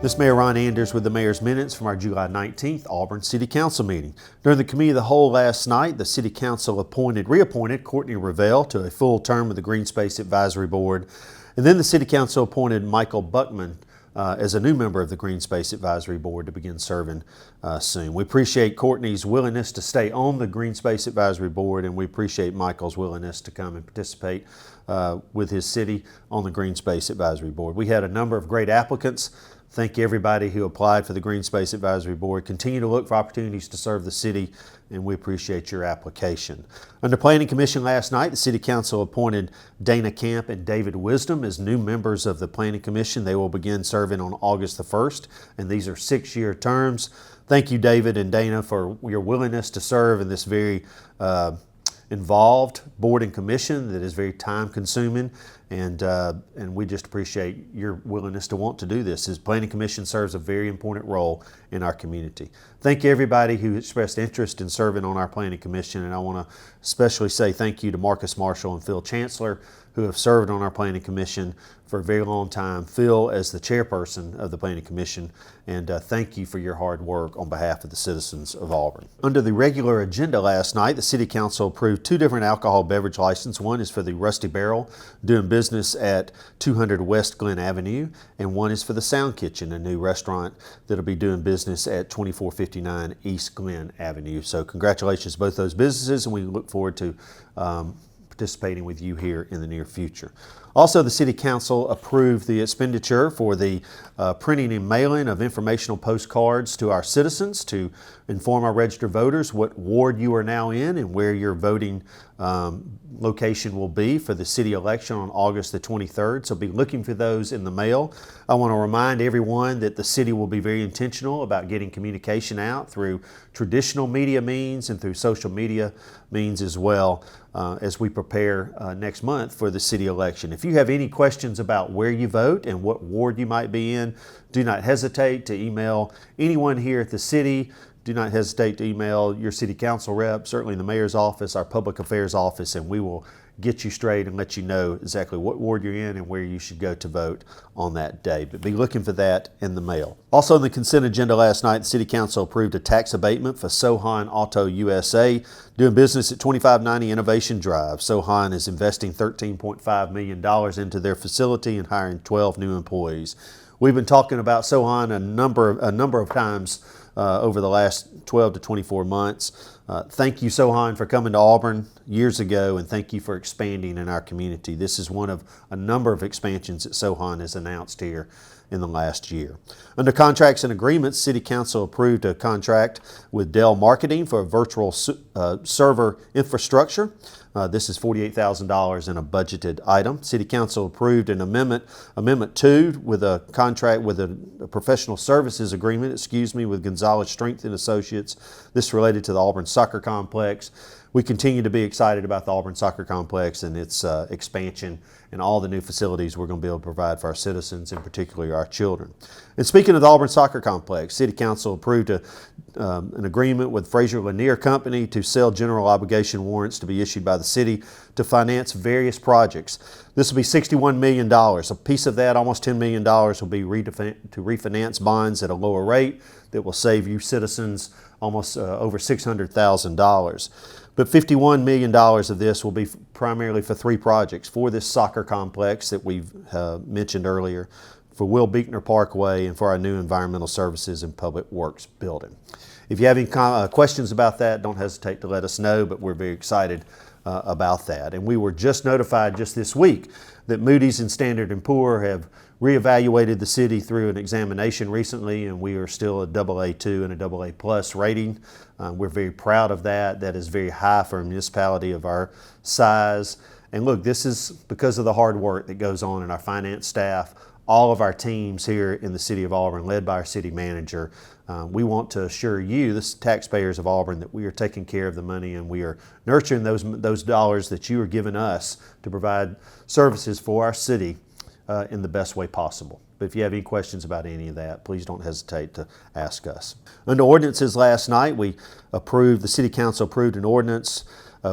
This is Mayor Ron Anders with the Mayor's Minutes from our July 19th Auburn City Council meeting. During the Committee of the Whole last night, the City Council reappointed Courtney Ravel to a full term of the Green Space Advisory Board, and then the City Council appointed Michael Buckman as a new member of the Green Space Advisory Board to begin serving soon. We appreciate Courtney's willingness to stay on the Green Space Advisory Board, and we appreciate Michael's willingness to come and participate with his city on the Green Space Advisory Board. We had a number of great applicants. Thank everybody who applied for the Green Space Advisory Board. Continue to look for opportunities to serve the city, and we appreciate your application. Under Planning Commission last night, the City Council appointed Dana Camp and David Wisdom as new members of the Planning Commission. They will begin serving on August the 1st, and these are 6-year terms. Thank you, David and Dana, for your willingness to serve in this very involved board and commission that is very time consuming, and we just appreciate your willingness to want to do this. As Planning Commission serves a very important role in our community. Thank you everybody who expressed interest in serving on our Planning Commission, and I want to especially say thank you to Marcus Marshall and Phil Chancellor, who have served on our Planning Commission for a very long time. Phil as the chairperson of the Planning Commission, and thank you for your hard work on behalf of the citizens of Auburn. Under the regular agenda last night, the City Council approved 2 different alcohol beverage licenses. One is for the Rusty Barrel, doing business at 200 West Glen Avenue, and one is for the Sound Kitchen, a new restaurant that'll be doing business at 2459 East Glen Avenue. So congratulations to both those businesses, and we look forward to participating with you here in the near future. Also, the City Council approved the expenditure for the printing and mailing of informational postcards to our citizens to inform our registered voters what ward you are now in and where your voting location will be for the city election on August the 23rd. So be looking for those in the mail. I want to remind everyone that the city will be very intentional about getting communication out through traditional media means and through social media means as well as we prepare next month for the city election. If you have any questions about where you vote and what ward you might be in, do not hesitate to email anyone here at the city. Do not hesitate to email your city council rep, certainly the mayor's office, our public affairs office, and we will get you straight and let you know exactly what ward you're in and where you should go to vote on that day. But be looking for that in the mail. Also on the consent agenda last night, the City Council approved a tax abatement for Sohan Auto USA, doing business at 2590 Innovation Drive. Sohan is investing $13.5 million into their facility and hiring 12 new employees. We've been talking about Sohan a number of times over the last 12 to 24 months. Thank you, Sohan, for coming to Auburn years ago, and thank you for expanding in our community. This is one of a number of expansions that Sohan has announced here in the last year. Under contracts and agreements, City Council approved a contract with Dell Marketing for a virtual server infrastructure. This is $48,000 in a budgeted item. City Council approved an amendment 2 with a contract with a professional services agreement, with Gonzalez Strength and Associates. This related to the Auburn Soccer Complex. We continue to be excited about the Auburn Soccer Complex and its expansion and all the new facilities we're going to be able to provide for our citizens, and particularly our children. And speaking of the Auburn Soccer Complex, City Council approved an agreement with Fraser Lanier Company to sell general obligation warrants to be issued by the city to finance various projects. This will be $61 million. A piece of that, almost $10 million, will be to refinance bonds at a lower rate that will save you citizens almost over $600,000. But $51 million of this will be primarily for 3 projects: for this soccer complex that we've mentioned earlier, for Will Beekner Parkway, and for our new environmental services and public works building. If you have any questions about that, don't hesitate to let us know, but we're very excited about that. And we were just notified just this week that Moody's and Standard & Poor have reevaluated the city through an examination recently, and we are still a AA2 and a AA plus rating. We're very proud of that. That is very high for a municipality of our size. And look, this is because of the hard work that goes on in our finance staff, all of our teams here in the city of Auburn, led by our city manager. We want to assure you, the taxpayers of Auburn, that we are taking care of the money and we are nurturing those dollars that you are giving us to provide services for our city in the best way possible. But if you have any questions about any of that, please don't hesitate to ask us. Under ordinances last night, the City Council approved an ordinance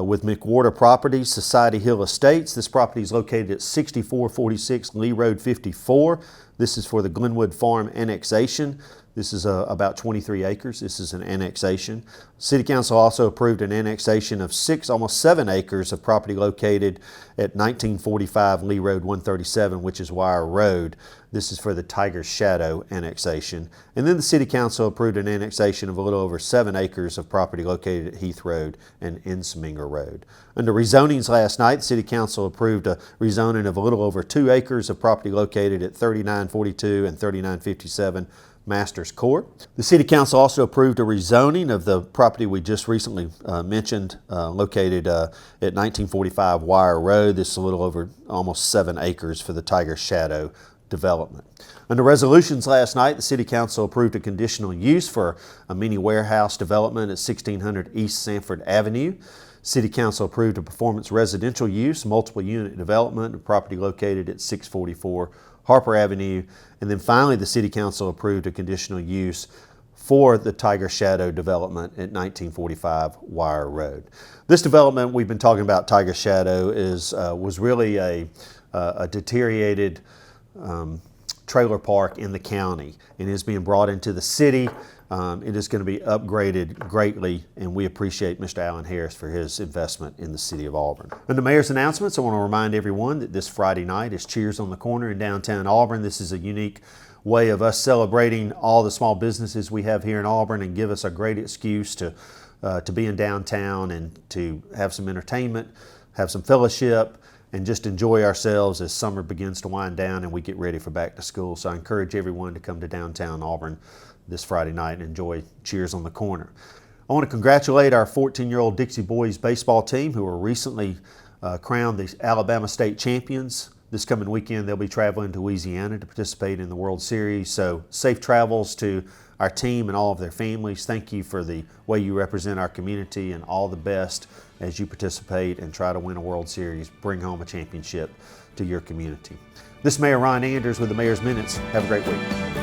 with McWhorter Properties, Society Hill Estates. This property is located at 6446 Lee Road 54. This is for the Glenwood Farm annexation. This is about 23 acres. This is an annexation. City Council also approved an annexation of almost 7 acres of property located at 1945 Lee Road 137, which is Wire Road. This is for the Tiger's Shadow annexation. And then the City Council approved an annexation of a little over 7 acres of property located at Heath Road and Insminger Road. Under rezonings last night, the City Council approved a rezoning of a little over 2 acres of property located at 3942 and 3957 Masters Court. The City Council also approved a rezoning of the property we just recently mentioned, located at 1945 Wire Road. This is a little over almost 7 acres for the Tiger Shadow development. Under resolutions last night, the City Council approved a conditional use for a mini warehouse development at 1600 East Sanford Avenue. City Council approved a performance residential use, multiple unit development of property located at 644 Harper Avenue. And then finally, the City Council approved a conditional use for the Tiger Shadow development at 1945 Wire Road. This development we've been talking about, Tiger Shadow, was really a deteriorated trailer park in the county, and is being brought into the city. It is going to be upgraded greatly, and we appreciate Mr. Alan Harris for his investment in the city of Auburn. And the mayor's announcements, I want to remind everyone that this Friday night is Cheers on the Corner in downtown Auburn. This is a unique way of us celebrating all the small businesses we have here in Auburn, and give us a great excuse to be in downtown and to have some entertainment, have some fellowship, and just enjoy ourselves as summer begins to wind down and we get ready for back to school. So I encourage everyone to come to downtown Auburn this Friday night and enjoy Cheers on the Corner. I want to congratulate our 14-year-old Dixie Boys baseball team, who were recently crowned the Alabama State champions. This coming weekend, they'll be traveling to Louisiana to participate in the World Series. So safe travels to our team and all of their families. Thank you for the way you represent our community, and all the best as you participate and try to win a World Series, bring home a championship to your community. This is Mayor Ron Anders with the Mayor's Minutes. Have a great week.